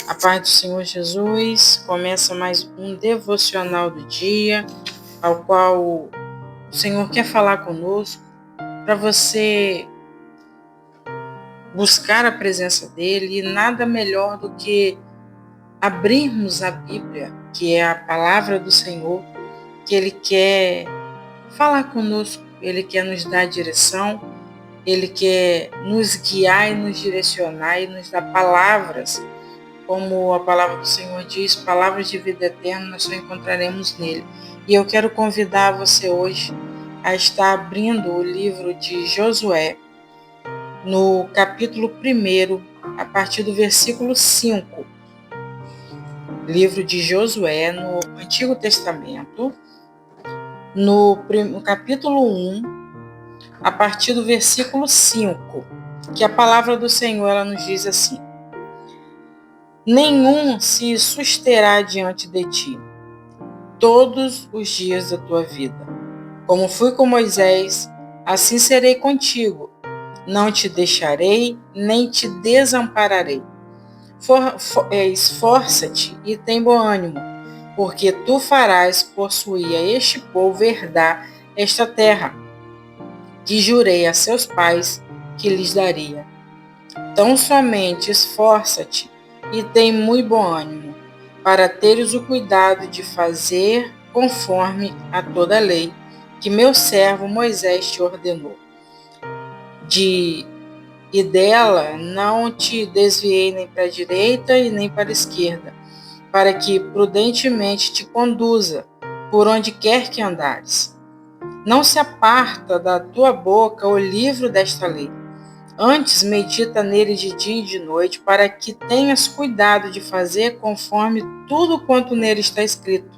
A paz do Senhor Jesus. Começa mais um devocional do dia, ao qual o Senhor quer falar conosco, para você buscar a presença dEle, e nada melhor do que abrirmos a Bíblia, que é a palavra do Senhor, que Ele quer falar conosco, Ele quer nos dar direção, Ele quer nos guiar e nos direcionar e nos dar palavras. Como a palavra do Senhor diz, palavras de vida eterna nós só encontraremos nele. E eu quero convidar você hoje a estar abrindo o livro de Josué, no capítulo 1, a partir do versículo 5. Livro de Josué, no Antigo Testamento, no capítulo 1, a partir do versículo 5, que a palavra do Senhor ela nos diz assim: nenhum se susterá diante de ti todos os dias da tua vida. Como fui com Moisés, assim serei contigo. Não te deixarei, nem te desampararei. Esforça-te e tem bom ânimo, porque tu farás possuir a este povo herdar esta terra, que jurei a seus pais que lhes daria. Tão somente esforça-te e tem muito bom ânimo, para teres o cuidado de fazer conforme a toda a lei que meu servo Moisés te ordenou. E dela não te desviei nem para a direita e nem para a esquerda, para que prudentemente te conduza por onde quer que andares. Não se aparta da tua boca o livro desta lei. Antes medita nele de dia e de noite, para que tenhas cuidado de fazer conforme tudo quanto nele está escrito,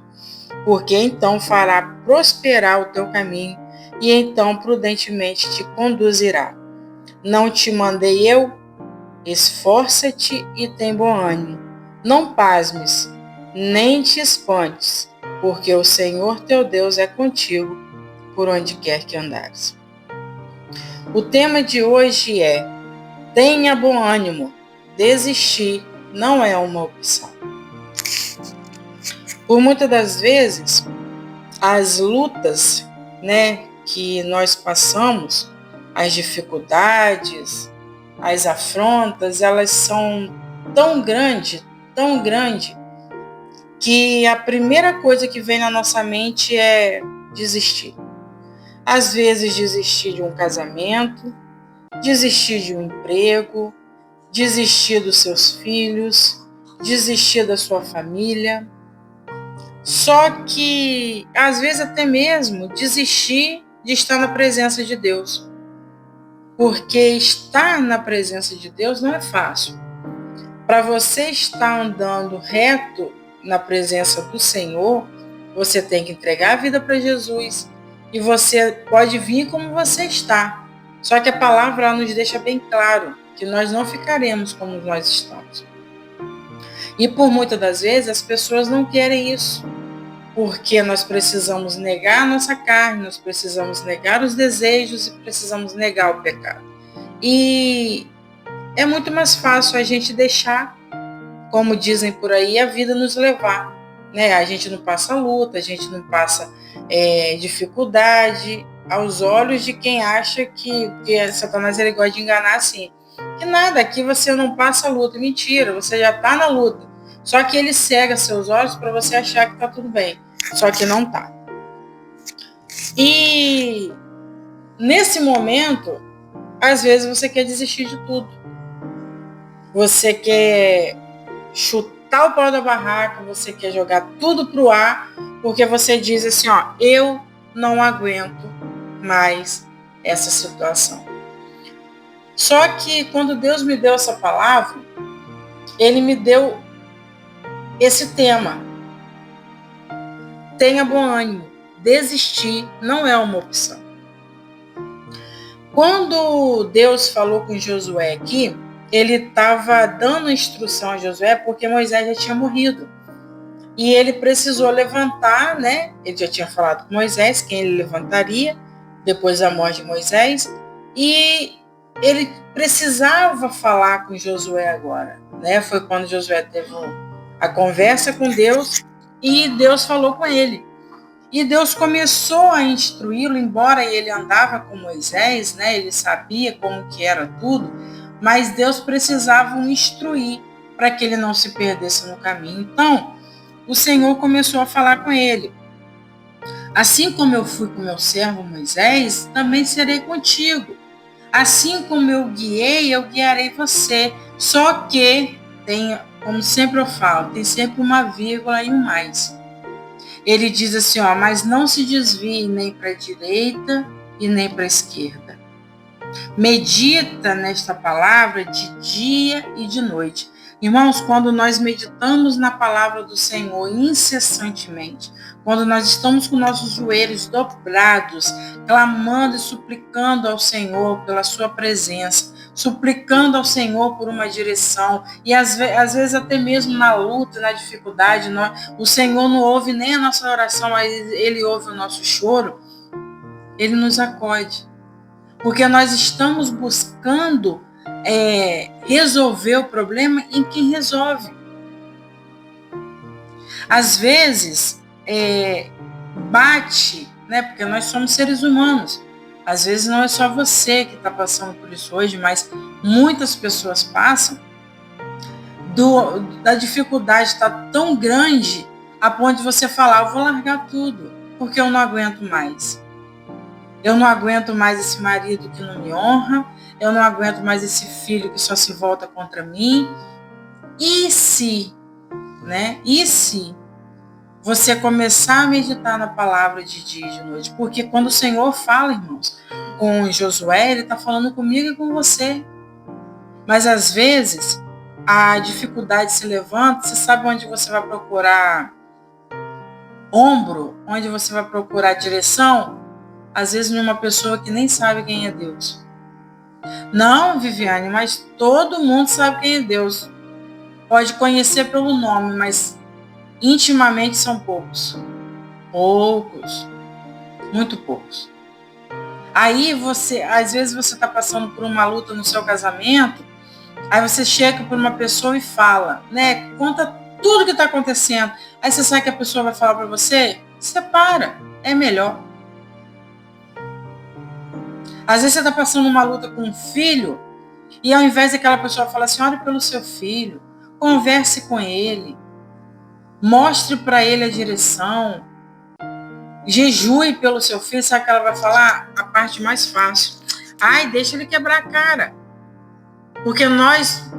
porque então fará prosperar o teu caminho, e então prudentemente te conduzirá. Não te mandei eu? Esforça-te e tem bom ânimo. Não pasmes, nem te espantes, porque o Senhor teu Deus é contigo, por onde quer que andares. O tema de hoje é: tenha bom ânimo, desistir não é uma opção. Por muitas das vezes, as lutas, que nós passamos, as dificuldades, as afrontas, elas são tão grandes, que a primeira coisa que vem na nossa mente é desistir. Às vezes desistir de um casamento, desistir de um emprego, desistir dos seus filhos, desistir da sua família. Só que, às vezes, até mesmo desistir de estar na presença de Deus. Porque estar na presença de Deus não é fácil. Para você estar andando reto na presença do Senhor, você tem que entregar a vida para Jesus. E você pode vir como você está. Só que a palavra nos deixa bem claro que nós não ficaremos como nós estamos. E por muitas das vezes as pessoas não querem isso, porque nós precisamos negar a nossa carne, nós precisamos negar os desejos e precisamos negar o pecado. E é muito mais fácil a gente deixar, como dizem por aí, a vida nos levar. A gente não passa luta, a gente não passa dificuldade aos olhos de quem acha que Satanás ele gosta de enganar assim. Que nada, aqui você não passa luta. Mentira, você já está na luta. Só que ele cega seus olhos para você achar que está tudo bem. Só que não está. E nesse momento, às vezes você quer desistir de tudo. Você quer chutar o pau da barraca, você quer jogar tudo pro ar, porque você diz assim, eu não aguento mais essa situação. Só que quando Deus me deu essa palavra, Ele me deu esse tema. Tenha bom ânimo. Desistir não é uma opção. Quando Deus falou com Josué aqui, ele estava dando instrução a Josué porque Moisés já tinha morrido. E ele precisou levantar, Ele já tinha falado com Moisés quem ele levantaria depois da morte de Moisés. E ele precisava falar com Josué agora. né? Foi quando Josué teve a conversa com Deus e Deus falou com ele. E Deus começou a instruí-lo, embora ele andava com Moisés, né? Ele sabia como que era tudo, mas Deus precisava o instruir para que ele não se perdesse no caminho. Então, o Senhor começou a falar com ele. Assim como eu fui com meu servo Moisés, também serei contigo. Assim como eu guiei, eu guiarei você. Só que tem, como sempre eu falo, tem sempre uma vírgula e um mais. Ele diz assim, ó, mas não se desvie nem para a direita e nem para a esquerda. Medita nesta palavra de dia e de noite. Irmãos, quando nós meditamos na palavra do Senhor incessantemente, quando nós estamos com nossos joelhos dobrados, clamando e suplicando ao Senhor pela sua presença, suplicando ao Senhor por uma direção, e às vezes até mesmo na luta, na dificuldade, o Senhor não ouve nem a nossa oração, mas Ele ouve o nosso choro, Ele nos acode. Porque nós estamos buscando resolver o problema em quem resolve. Às vezes, bate, né? Porque nós somos seres humanos. Às vezes não é só você que está passando por isso hoje, mas muitas pessoas passam. Da dificuldade está tão grande a ponto de você falar, eu vou largar tudo, porque eu não aguento mais. Eu não aguento mais esse marido que não me honra, eu não aguento mais esse filho que só se volta contra mim. E se, né? E se você começar a meditar na palavra de dia e de noite? Porque quando o Senhor fala, irmãos, com Josué, Ele está falando comigo e com você. Mas às vezes a dificuldade se levanta, você sabe onde você vai procurar ombro, onde você vai procurar direção? Às vezes numa pessoa que nem sabe quem é Deus. Não, Viviane, mas todo mundo sabe quem é Deus. Pode conhecer pelo nome, mas intimamente são poucos. Poucos. Muito poucos. Aí às vezes você está passando por uma luta no seu casamento, aí você chega por uma pessoa e fala, né? Conta tudo que está acontecendo. Aí você sabe que a pessoa vai falar para você, separa, é melhor. Às vezes você está passando uma luta com um filho e ao invés daquela pessoa falar assim, ore pelo seu filho, converse com ele, mostre para ele a direção, jejue pelo seu filho, sabe que ela vai falar? A parte mais fácil. Ai, deixa ele quebrar a cara. Porque nós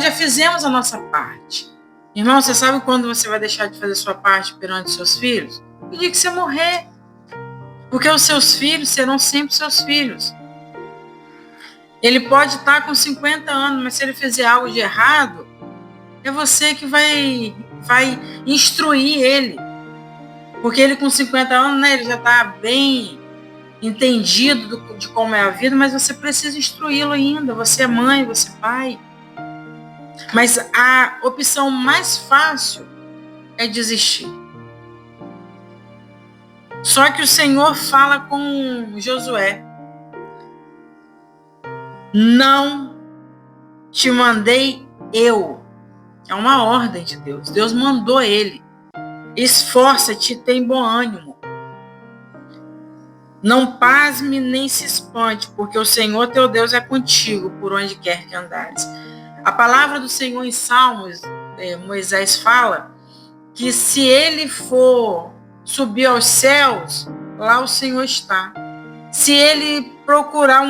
já fizemos a nossa parte. Irmão, você sabe quando você vai deixar de fazer a sua parte perante seus filhos? No dia que você morrer. Porque os seus filhos serão sempre seus filhos. Ele pode estar com 50 anos, mas se ele fizer algo de errado, é você que vai instruir ele. Porque ele com 50 anos, né, ele já está bem entendido de como é a vida, mas você precisa instruí-lo ainda. Você é mãe, você é pai. Mas a opção mais fácil é desistir. Só que o Senhor fala com Josué, não te mandei eu. É uma ordem de Deus. Deus mandou ele. Esforça-te, tem bom ânimo. Não pasme nem se espante, porque o Senhor teu Deus é contigo por onde quer que andares. A palavra do Senhor em Salmos, Moisés fala que se ele for subir aos céus, lá o Senhor está. Se ele procurar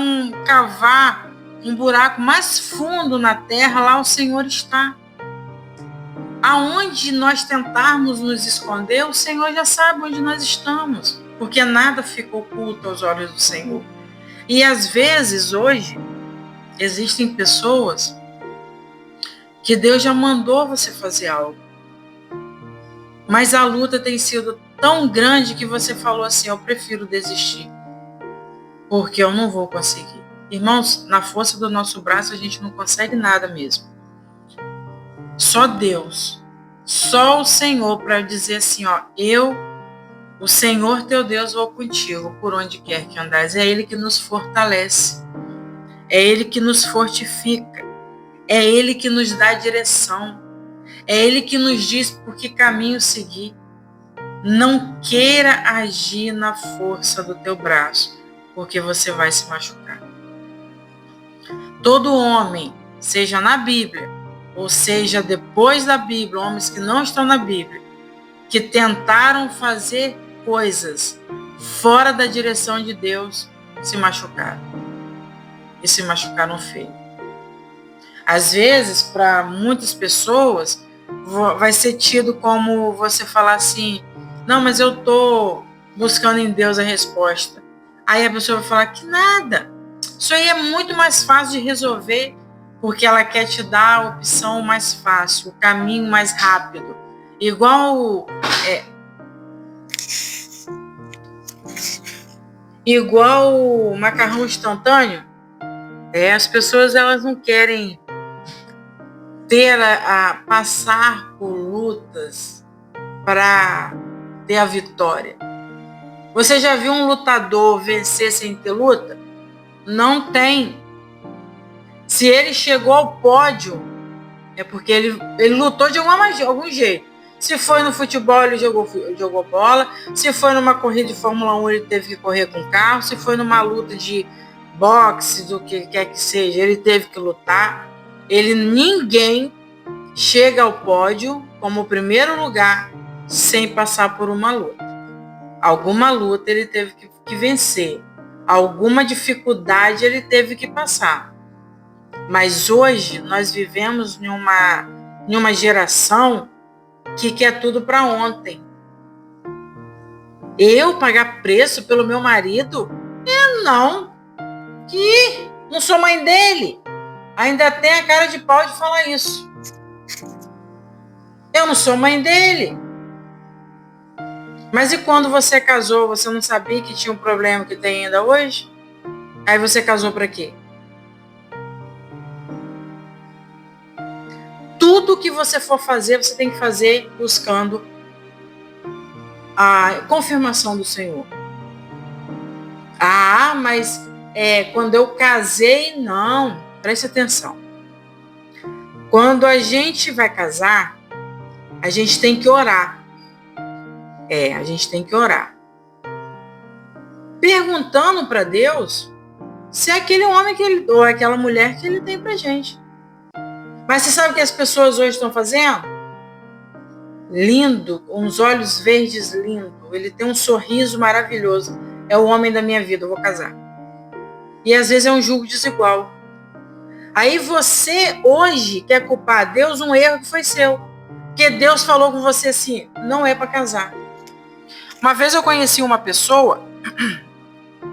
cavar um buraco mais fundo na terra, lá o Senhor está. Aonde nós tentarmos nos esconder, o Senhor já sabe onde nós estamos, porque nada fica oculto aos olhos do Senhor. E às vezes, hoje, existem pessoas que Deus já mandou você fazer algo, mas a luta tem sido tão grande que você falou assim, eu prefiro desistir, porque eu não vou conseguir. Irmãos, na força do nosso braço a gente não consegue nada mesmo. Só Deus, só o Senhor para dizer assim, ó, o Senhor teu Deus, vou contigo por onde quer que andares. É Ele que nos fortalece, é Ele que nos fortifica. É Ele que nos dá direção. É Ele que nos diz por que caminho seguir. Não queira agir na força do teu braço, porque você vai se machucar. Todo homem, seja na Bíblia, ou seja depois da Bíblia, homens que não estão na Bíblia, que tentaram fazer coisas fora da direção de Deus, se machucaram. E se machucaram feio. Às vezes, para muitas pessoas, vai ser tido como você falar assim, não, mas eu estou buscando em Deus a resposta. Aí a pessoa vai falar que nada. Isso aí é muito mais fácil de resolver, porque ela quer te dar a opção mais fácil, o caminho mais rápido. Igual o macarrão instantâneo. As pessoas elas não querem ter a passar por lutas para ter a vitória. Você já viu um lutador vencer sem ter luta? Não tem. Se ele chegou ao pódio, é porque ele lutou de algum jeito. Se foi no futebol, ele jogou bola. Se foi numa corrida de Fórmula 1, ele teve que correr com carro. Se foi numa luta de boxe, do que quer que seja, ele teve que lutar. Ninguém chega ao pódio como primeiro lugar sem passar por uma luta. Alguma luta ele teve que vencer. Alguma dificuldade ele teve que passar. Mas hoje nós vivemos em uma geração que quer tudo para ontem. Eu pagar preço pelo meu marido? Não. Que não sou mãe dele. Ainda tem a cara de pau de falar isso. Eu não sou mãe dele. Mas e quando você casou, você não sabia que tinha um problema que tem ainda hoje? Aí você casou para quê? Tudo que você for fazer, você tem que fazer buscando a confirmação do Senhor. Mas quando eu casei, não. Preste atenção. Quando a gente vai casar, a gente tem que orar. A gente tem que orar. Perguntando para Deus se é aquele homem ou aquela mulher que ele tem pra gente. Mas você sabe o que as pessoas hoje estão fazendo? Lindo, uns olhos verdes lindos. Ele tem um sorriso maravilhoso. É o homem da minha vida, eu vou casar. E às vezes é um julgo desigual. Aí você hoje quer culpar Deus um erro que foi seu. Porque Deus falou com você assim, não é para casar. Uma vez eu conheci uma pessoa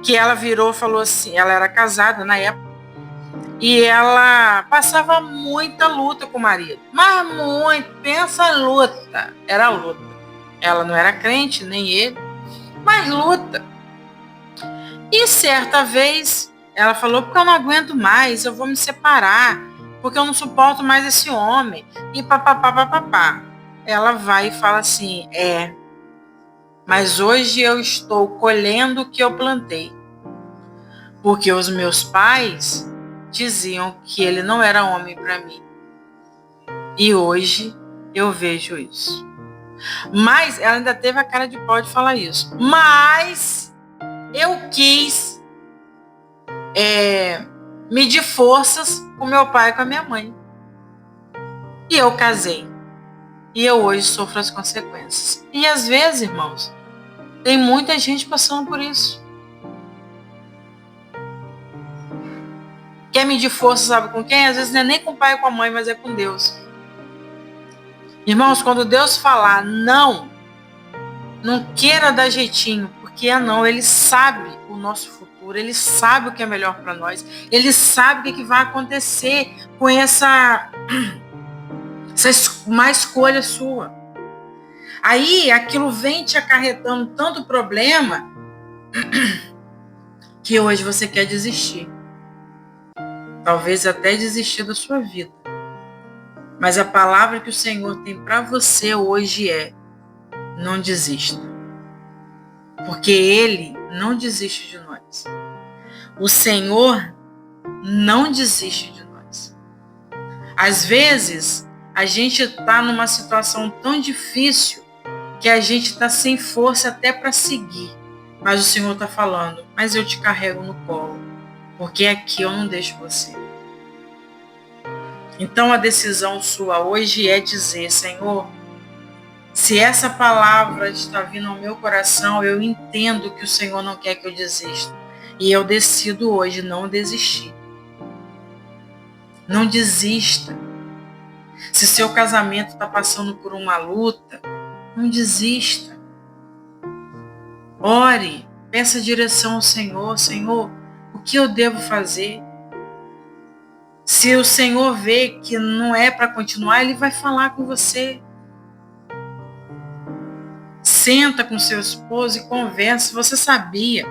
que ela virou e falou assim, ela era casada na época, e ela passava muita luta com o marido. Mas muito, pensa luta. Era luta. Ela não era crente, nem ele, mas luta. E certa vez, ela falou, porque eu não aguento mais, eu vou me separar, porque eu não suporto mais esse homem. E papapá. Ela vai e fala assim, mas hoje eu estou colhendo o que eu plantei. Porque os meus pais diziam que ele não era homem para mim. E hoje eu vejo isso. Mas ela ainda teve a cara de pau de falar isso. Mas eu quis medir forças com meu pai e com a minha mãe. E eu casei. E eu hoje sofro as consequências. E às vezes, irmãos, tem muita gente passando por isso. Quer medir força, sabe com quem? Às vezes não é nem com o pai e com a mãe, mas é com Deus. Irmãos, quando Deus falar não queira dar jeitinho, porque não, Ele sabe o nosso futuro, Ele sabe o que é melhor para nós, Ele sabe o que vai acontecer com essa má escolha sua. Aí aquilo vem te acarretando tanto problema que hoje você quer desistir. Talvez até desistir da sua vida. Mas a palavra que o Senhor tem para você hoje é: não desista. Porque Ele não desiste de nós. O Senhor não desiste de nós. Às vezes, a gente está numa situação tão difícil que a gente está sem força até para seguir. Mas o Senhor está falando, mas eu te carrego no colo, porque aqui eu não deixo você. Então a decisão sua hoje é dizer, Senhor, se essa palavra está vindo ao meu coração, eu entendo que o Senhor não quer que eu desista. E eu decido hoje não desistir. Não desista. Se seu casamento está passando por uma luta, não desista. Ore, peça direção ao Senhor. Senhor, o que eu devo fazer? Se o Senhor vê que não é para continuar, Ele vai falar com você. Senta com seu esposo e conversa. Você sabia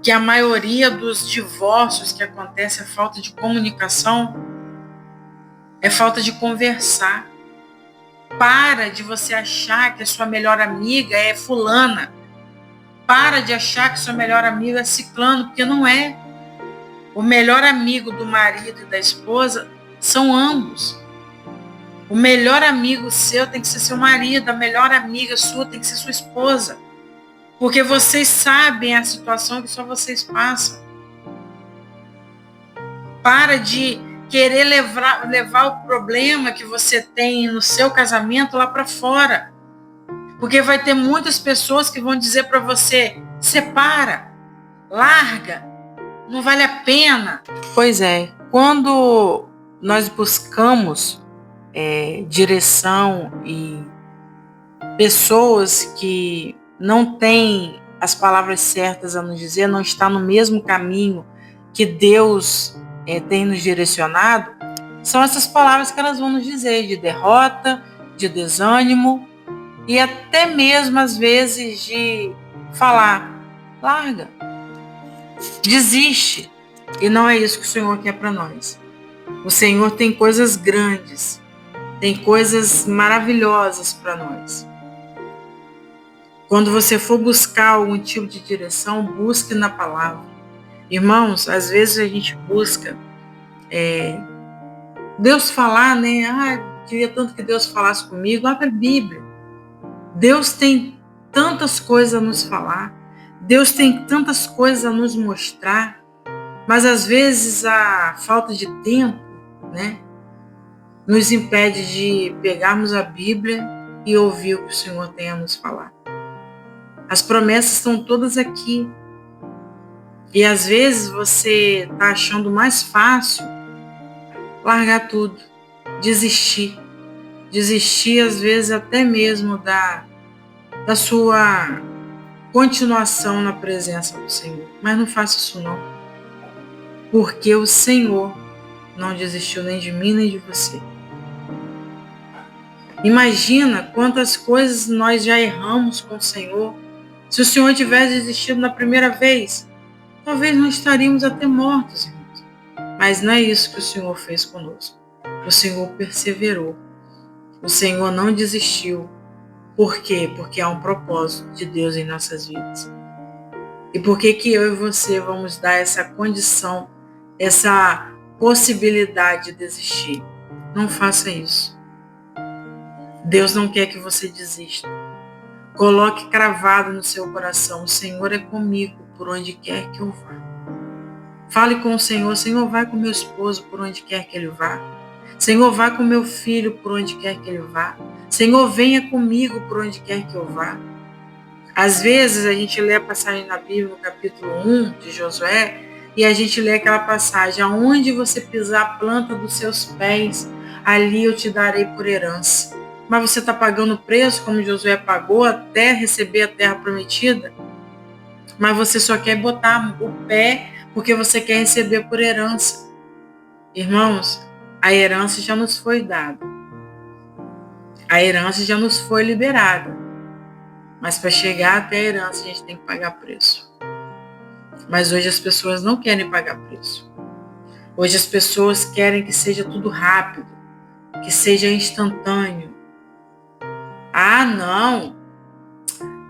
que a maioria dos divórcios que acontece é falta de comunicação? É falta de conversar. Para de você achar que a sua melhor amiga é fulana. Para de achar que sua melhor amiga é ciclano, porque não é. O melhor amigo do marido e da esposa são ambos. O melhor amigo seu tem que ser seu marido, a melhor amiga sua tem que ser sua esposa. Porque vocês sabem a situação que só vocês passam. Para de querer levar o problema que você tem no seu casamento lá para fora. Porque vai ter muitas pessoas que vão dizer para você, separa, larga, não vale a pena. Pois é, quando nós buscamos direção e pessoas que não têm as palavras certas a nos dizer, não está no mesmo caminho que Deus tem nos direcionado, são essas palavras que elas vão nos dizer, de derrota, de desânimo e até mesmo às vezes de falar, larga, desiste. E não é isso que o Senhor quer para nós. O Senhor tem coisas grandes, tem coisas maravilhosas para nós. Quando você for buscar algum tipo de direção, busque na palavra. Irmãos, às vezes a gente busca Deus falar, né? Queria tanto que Deus falasse comigo. Abre a Bíblia. Deus tem tantas coisas a nos falar. Deus tem tantas coisas a nos mostrar. Mas às vezes a falta de tempo, né, nos impede de pegarmos a Bíblia e ouvir o que o Senhor tem a nos falar. As promessas estão todas aqui. E às vezes você está achando mais fácil largar tudo, desistir. Desistir às vezes até mesmo da sua continuação na presença do Senhor. Mas não faça isso não. Porque o Senhor não desistiu nem de mim nem de você. Imagina quantas coisas nós já erramos com o Senhor. Se o Senhor tivesse desistido na primeira vez, talvez não estaríamos até mortos, irmãos. Mas não é isso que o Senhor fez conosco. O Senhor perseverou. O Senhor não desistiu. Por quê? Porque há um propósito de Deus em nossas vidas. E por que eu e você vamos dar essa condição, essa possibilidade de desistir? Não faça isso. Deus não quer que você desista. Coloque cravado no seu coração, o Senhor é comigo por onde quer que eu vá. Fale com o Senhor, Senhor, vai com meu esposo por onde quer que ele vá. Senhor, vai com meu filho por onde quer que ele vá. Senhor, venha comigo por onde quer que eu vá. Às vezes a gente lê a passagem na Bíblia, no capítulo 1 de Josué, e a gente lê aquela passagem, aonde você pisar a planta dos seus pés, ali eu te darei por herança. Mas você está pagando o preço, como Josué pagou, até receber a terra prometida? Mas você só quer botar o pé porque você quer receber por herança. Irmãos, a herança já nos foi dada. A herança já nos foi liberada. Mas para chegar até a herança, a gente tem que pagar preço. Mas hoje as pessoas não querem pagar preço. Hoje as pessoas querem que seja tudo rápido, que seja instantâneo. Ah, não.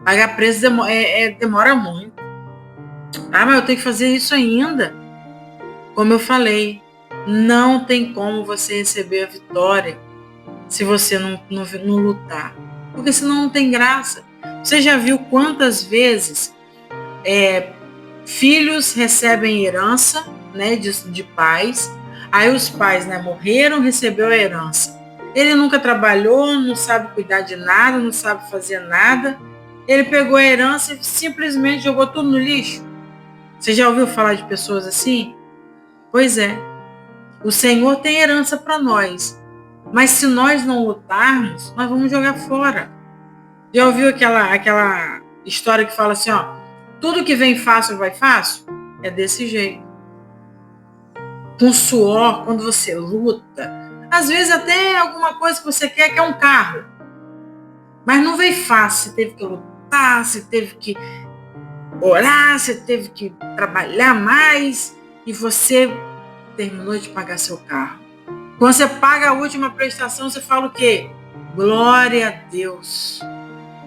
Pagar preço demora muito. Ah, mas eu tenho que fazer isso ainda. Como eu falei, Não tem como você receber a vitória se você não lutar. Porque senão não tem graça. Você já viu quantas vezes filhos recebem herança, né, de pais, aí os pais, né, morreram, recebeu a herança. Ele nunca trabalhou, não sabe cuidar de nada, não sabe fazer nada. Ele pegou a herança e simplesmente jogou tudo no lixo. Você já ouviu falar de pessoas assim? Pois é. O Senhor tem herança para nós. Mas se nós não lutarmos, nós vamos jogar fora. Já ouviu aquela história que fala assim, ó, tudo que vem fácil vai fácil? É desse jeito. Com suor, quando você luta, às vezes até alguma coisa que você quer, que é um carro. Mas não veio fácil, você teve que lutar, você teve que orar, você teve que trabalhar mais e você terminou de pagar seu carro. Quando você paga a última prestação, você fala o quê? Glória a Deus.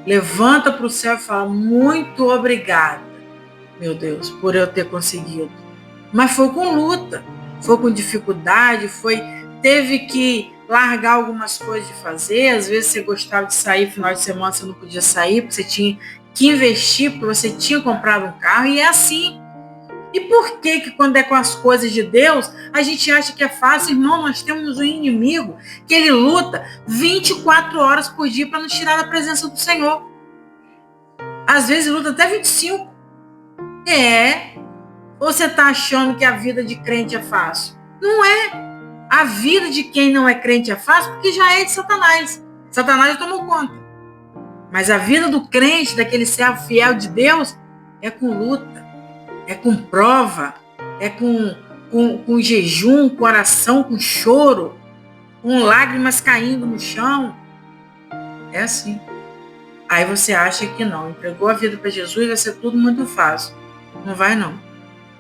Levanta para o céu e fala, muito obrigada, meu Deus, por eu ter conseguido. Mas foi com luta, foi com dificuldade, teve que largar algumas coisas de fazer. Às vezes você gostava de sair, final de semana você não podia sair, porque você tinha que investir, porque você tinha comprado um carro, e é assim. E por que quando é com as coisas de Deus, a gente acha que é fácil? Irmão, nós temos um inimigo que ele luta 24 horas por dia para nos tirar da presença do Senhor. Às vezes luta até 25. Ou você está achando que a vida de crente é fácil? Não é. A vida de quem não é crente é fácil porque já é de Satanás. Satanás já tomou conta. Mas a vida do crente, daquele servo fiel de Deus, é com luta, é com prova, é com jejum, com oração, com choro, com lágrimas caindo no chão. É assim. Aí você acha que não, entregou a vida para Jesus, vai ser tudo muito fácil. Não vai não.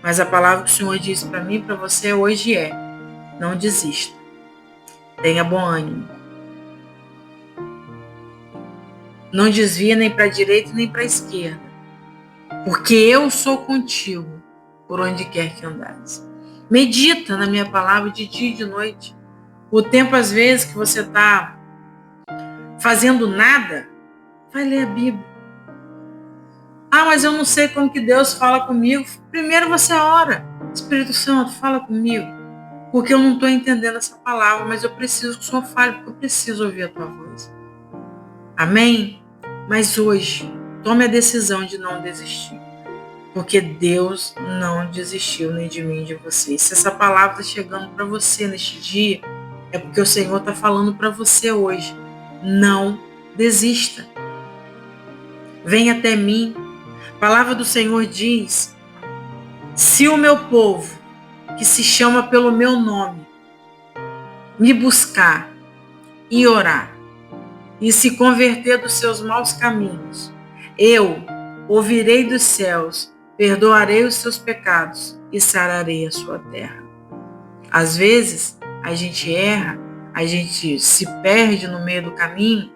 Mas a palavra que o Senhor disse para mim e para você hoje é: não desista. Tenha bom ânimo. Não desvia nem para a direita nem para a esquerda. Porque eu sou contigo por onde quer que andares. Medita na minha palavra de dia e de noite. O tempo, às vezes, que você está fazendo nada, vai ler a Bíblia. Ah, mas eu não sei como que Deus fala comigo. Primeiro você ora. Espírito Santo, fala comigo. Porque eu não estou entendendo essa palavra, mas eu preciso que o Senhor fale, porque eu preciso ouvir a tua voz. Amém? Mas hoje, tome a decisão de não desistir. Porque Deus não desistiu nem de mim, nem de você. Se essa palavra está chegando para você neste dia, é porque o Senhor está falando para você hoje. Não desista. Venha até mim. A palavra do Senhor diz: se o meu povo, que se chama pelo meu nome, me buscar e orar, e se converter dos seus maus caminhos, eu ouvirei dos céus, perdoarei os seus pecados e sararei a sua terra. Às vezes, a gente erra, a gente se perde no meio do caminho,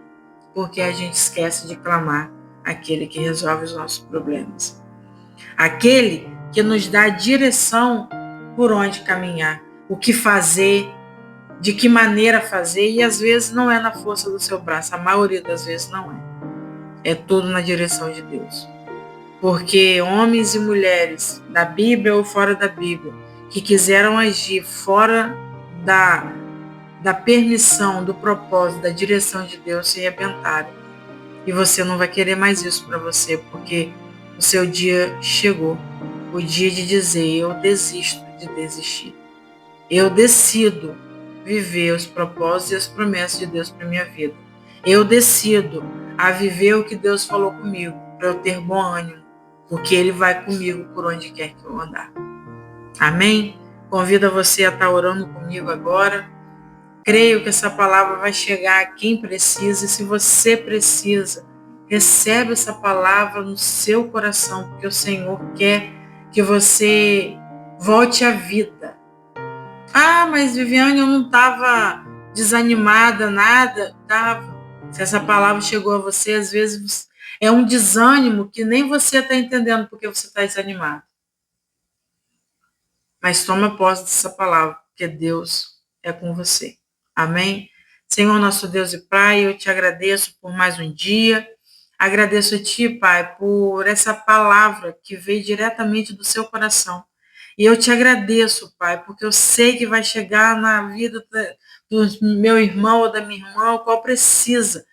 porque a gente esquece de clamar aquele que resolve os nossos problemas. Aquele que nos dá a direção por onde caminhar, o que fazer, de que maneira fazer, e às vezes não é na força do seu braço, a maioria das vezes não é. É tudo na direção de Deus. Porque homens e mulheres, da Bíblia ou fora da Bíblia, que quiseram agir fora da permissão, do propósito, da direção de Deus, se arrebentaram. E você não vai querer mais isso para você, porque o seu dia chegou. O dia de dizer: eu desisto de desistir. Eu decido viver os propósitos e as promessas de Deus para minha vida. Eu decido a viver o que Deus falou comigo, para eu ter bom ânimo, porque Ele vai comigo por onde quer que eu andar. Amém? Convido você a estar orando comigo agora. Creio que essa palavra vai chegar a quem precisa, e se você precisa, recebe essa palavra no seu coração, porque o Senhor quer que você volte à vida. Ah, mas Viviane, eu não estava desanimada, nada. Estava. Se essa palavra chegou a você, às vezes é um desânimo que nem você está entendendo porque você está desanimado. Mas toma posse dessa palavra, porque Deus é com você. Amém? Senhor, nosso Deus e Pai, eu te agradeço por mais um dia. Agradeço a Ti, Pai, por essa palavra que veio diretamente do seu coração. E eu te agradeço, Pai, porque eu sei que vai chegar na vida do meu irmão ou da minha irmã, o qual precisa,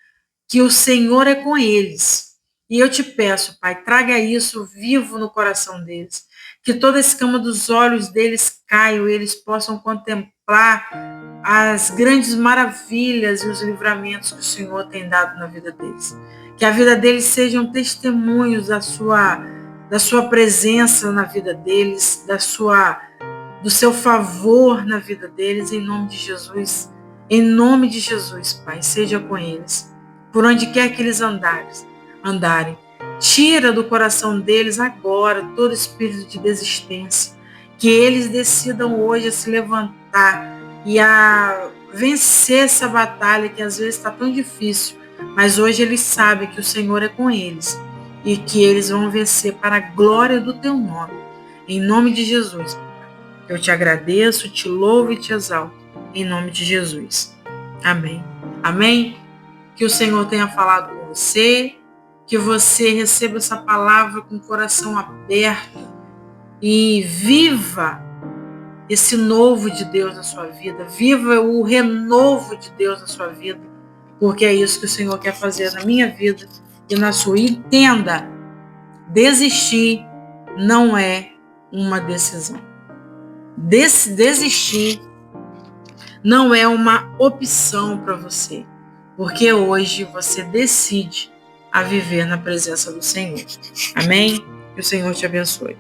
que o Senhor é com eles. E eu te peço, Pai, traga isso vivo no coração deles. Que toda a escama dos olhos deles caia, e eles possam contemplar as grandes maravilhas e os livramentos que o Senhor tem dado na vida deles. Que a vida deles sejam testemunhos da sua presença na vida deles, do seu favor na vida deles, em nome de Jesus. Em nome de Jesus, Pai, seja com eles. Por onde quer que eles andarem. Tira do coração deles agora todo espírito de desistência. Que eles decidam hoje a se levantar e a vencer essa batalha que às vezes está tão difícil. Mas hoje eles sabem que o Senhor é com eles e que eles vão vencer para a glória do teu nome. Em nome de Jesus. Eu te agradeço, te louvo e te exalto. Em nome de Jesus. Amém. Amém? Que o Senhor tenha falado com você, que você receba essa palavra com o coração aberto e viva esse novo de Deus na sua vida, viva o renovo de Deus na sua vida, porque é isso que o Senhor quer fazer na minha vida e na sua. Entenda, desistir não é uma decisão. Desistir não é uma opção para você, porque hoje você decide a viver na presença do Senhor. Amém? Que o Senhor te abençoe.